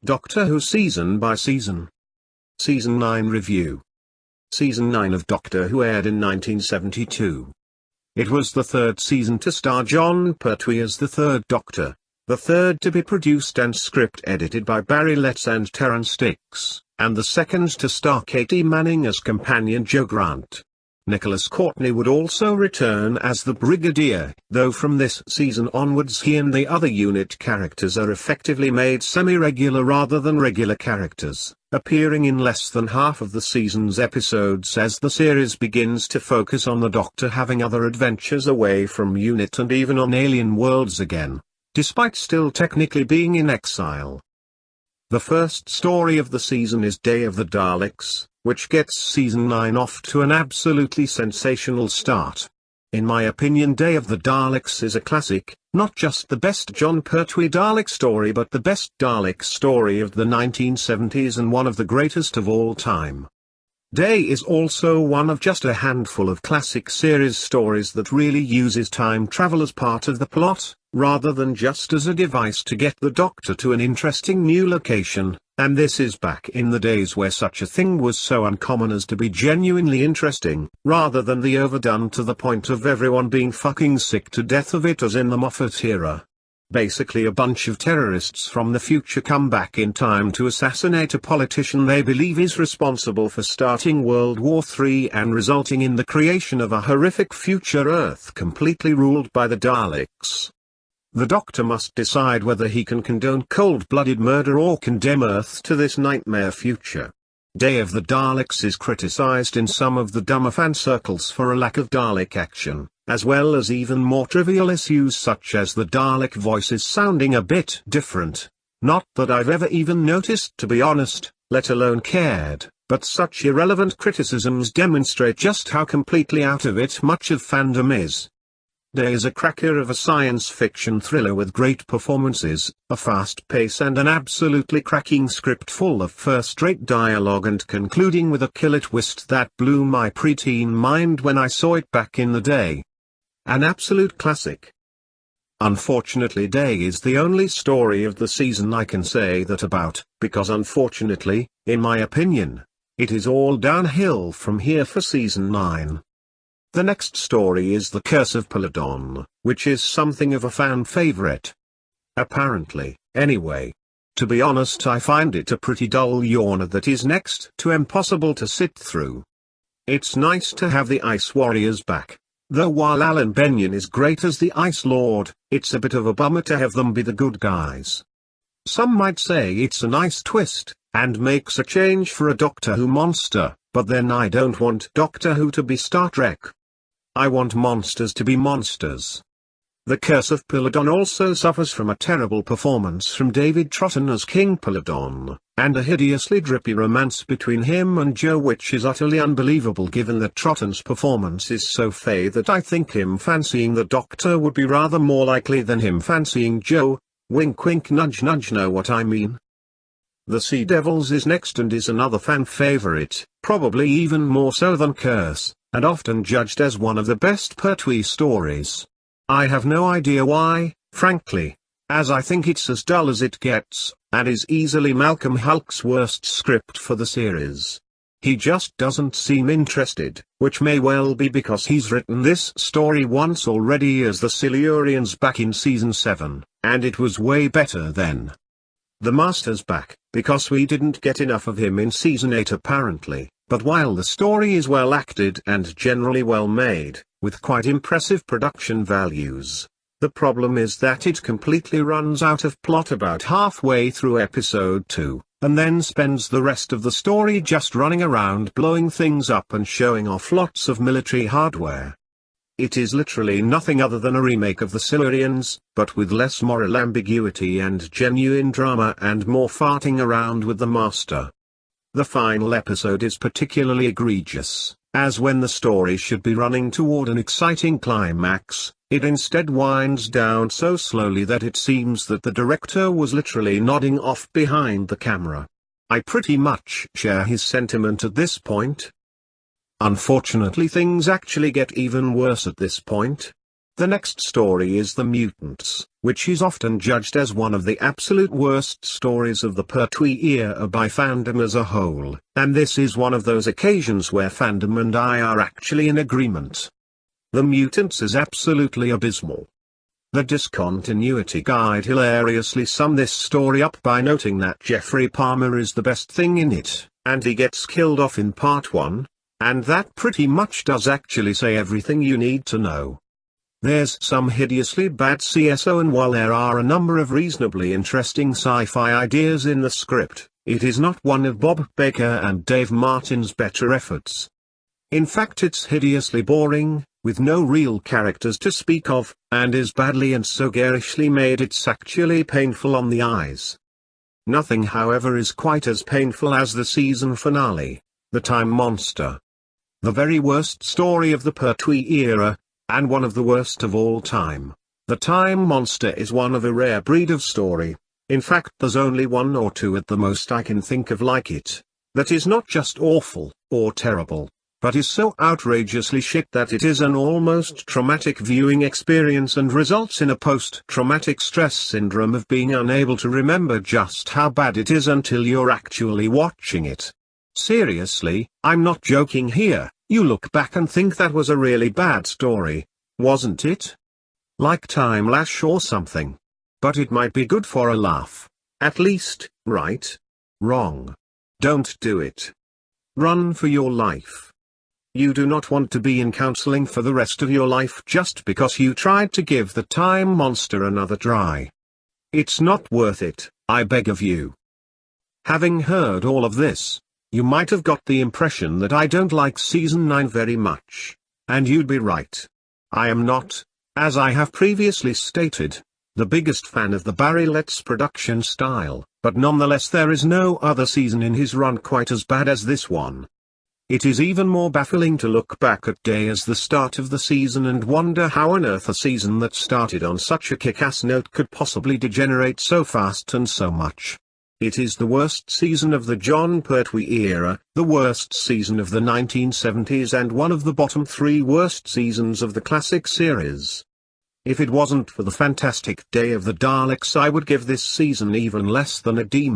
Doctor Who Season by Season. Season 9 Review. Season 9 of Doctor Who aired in 1972. It was the third season to star Jon Pertwee as the third Doctor, the third to be produced and script edited by Barry Letts and Terrance Dicks, and the second to star Katie Manning as companion Jo Grant. Nicholas Courtney would also return as the Brigadier, though from this season onwards he and the other unit characters are effectively made semi-regular rather than regular characters, appearing in less than half of the season's episodes as the series begins to focus on the Doctor having other adventures away from UNIT and even on alien worlds again, despite still technically being in exile. The first story of the season is Day of the Daleks, which gets Season 9 off to an absolutely sensational start. In my opinion, Day of the Daleks is a classic, not just the best Jon Pertwee Dalek story but the best Dalek story of the 1970s and one of the greatest of all time. Day is also one of just a handful of classic series stories that really uses time travel as part of the plot, rather than just as a device to get the Doctor to an interesting new location, and this is back in the days where such a thing was so uncommon as to be genuinely interesting, rather than the overdone to the point of everyone being fucking sick to death of it as in the Moffat era. Basically a bunch of terrorists from the future come back in time to assassinate a politician they believe is responsible for starting World War III and resulting in the creation of a horrific future Earth completely ruled by the Daleks. The Doctor must decide whether he can condone cold-blooded murder or condemn Earth to this nightmare future. Day of the Daleks is criticized in some of the dumber fan circles for a lack of Dalek action, as well as even more trivial issues such as the Dalek voices sounding a bit different. Not that I've ever even noticed, to be honest, let alone cared, but such irrelevant criticisms demonstrate just how completely out of it much of fandom is. Day is a cracker of a science fiction thriller with great performances, a fast pace and an absolutely cracking script full of first-rate dialogue and concluding with a killer twist that blew my preteen mind when I saw it back in the day. An absolute classic. Unfortunately, Day is the only story of the season I can say that about, because unfortunately, in my opinion, it is all downhill from here for Season 9. The next story is The Curse of Peladon, which is something of a fan favorite. Apparently, anyway. To be honest, I find it a pretty dull yawner that is next to impossible to sit through. It's nice to have the Ice Warriors back, though while Alan Benyon is great as the Ice Lord, it's a bit of a bummer to have them be the good guys. Some might say it's a nice twist, and makes a change for a Doctor Who monster, but then I don't want Doctor Who to be Star Trek. I want monsters to be monsters. The Curse of Peladon also suffers from a terrible performance from David Troughton as King Peladon, and a hideously drippy romance between him and Jo, which is utterly unbelievable given that Troughton's performance is so fey that I think him fancying the Doctor would be rather more likely than him fancying Jo. Wink wink nudge nudge, know what I mean? The Sea Devils is next and is another fan favorite, probably even more so than Curse, and often judged as one of the best Pertwee stories. I have no idea why, frankly, as I think it's as dull as it gets, and is easily Malcolm Hulke's worst script for the series. He just doesn't seem interested, which may well be because he's written this story once already as the Silurians back in Season 7, and it was way better then. The Master's back, because we didn't get enough of him in Season 8 apparently, but while the story is well acted and generally well made, with quite impressive production values, the problem is that it completely runs out of plot about halfway through episode 2, and then spends the rest of the story just running around blowing things up and showing off lots of military hardware. It is literally nothing other than a remake of the Silurians, but with less moral ambiguity and genuine drama and more farting around with the Master. The final episode is particularly egregious, as when the story should be running toward an exciting climax, it instead winds down so slowly that it seems that the director was literally nodding off behind the camera. I pretty much share his sentiment at this point. Unfortunately, things actually get even worse at this point. The next story is The Mutants, which is often judged as one of the absolute worst stories of the Pertwee era by fandom as a whole, and this is one of those occasions where fandom and I are actually in agreement. The Mutants is absolutely abysmal. The Discontinuity Guide hilariously summed this story up by noting that Jeffrey Palmer is the best thing in it, and he gets killed off in part 1, and that pretty much does actually say everything you need to know. There's some hideously bad CSO, and while there are a number of reasonably interesting sci-fi ideas in the script, it is not one of Bob Baker and Dave Martin's better efforts. In fact, it's hideously boring, with no real characters to speak of, and is badly and so garishly made it's actually painful on the eyes. Nothing, however, is quite as painful as the season finale, The Time Monster. The very worst story of the Pertwee era, and one of the worst of all time. The Time Monster is one of a rare breed of story. In fact, there's only one or two at the most I can think of like it, that is not just awful, or terrible, but is so outrageously shit that it is an almost traumatic viewing experience and results in a post-traumatic stress syndrome of being unable to remember just how bad it is until you're actually watching it. Seriously, I'm not joking here. You look back and think that was a really bad story, wasn't it? Like Time Lash or something. But it might be good for a laugh. At least, right? Wrong. Don't do it. Run for your life. You do not want to be in counseling for the rest of your life just because you tried to give The Time Monster another try. It's not worth it, I beg of you. Having heard all of this, you might have got the impression that I don't like Season 9 very much. And you'd be right. I am not, as I have previously stated, the biggest fan of the Barry Letts production style, but nonetheless there is no other season in his run quite as bad as this one. It is even more baffling to look back at day as the start of the season and wonder how on earth a season that started on such a kick-ass note could possibly degenerate so fast and so much. It is the worst season of the Jon Pertwee era, the worst season of the 1970s, and one of the bottom 3 worst seasons of the classic series. If it wasn't for the fantastic Day of the Daleks, I would give this season even less than a D-.